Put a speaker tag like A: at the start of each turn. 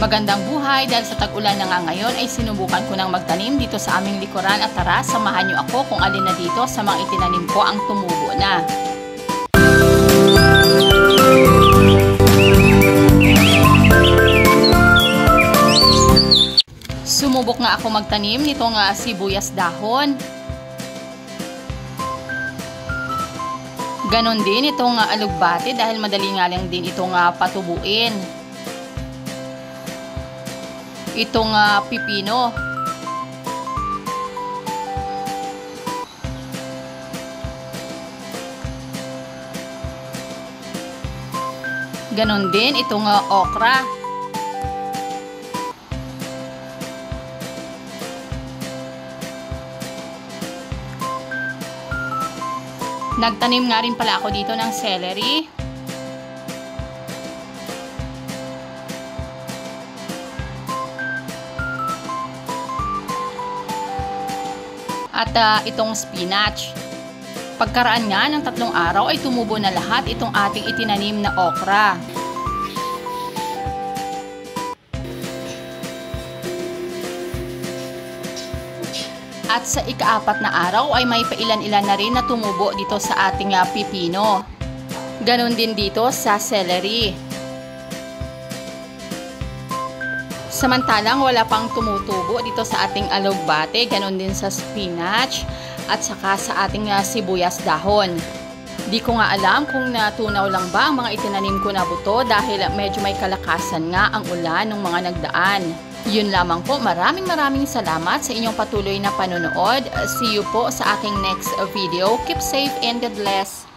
A: Magandang buhay, dahil sa tag-ulan na nga ngayon ay sinubukan ko ng magtanim dito sa aming likuran at tara, samahan niyo ako kung alin na dito sa mga itinanim ko ang tumubo na. Sumubok nga ako magtanim nitong sibuyas dahon. Ganon din itong alugbati dahil madali nga lang din itong patubuin. Itong pipino. Ganon din itong okra. Nagtanim nga rin pala ako dito ng celery. At itong spinach. Pagkaraan nga ng 3 araw ay tumubo na lahat itong ating itinanim na okra. At sa ika-4 na araw ay may pailan-ilan na rin na tumubo dito sa ating pipino. Ganon din dito sa celery. Samantalang wala pang tumutubo dito sa ating alugbate, ganon din sa spinach at saka sa ating sibuyas dahon. Di ko nga alam kung natunaw lang ba ang mga itinanim ko na buto dahil medyo may kalakasan nga ang ulan ng mga nagdaan. Yun lamang po, maraming salamat sa inyong patuloy na panonood. See you po sa aking next video. Keep safe and God bless.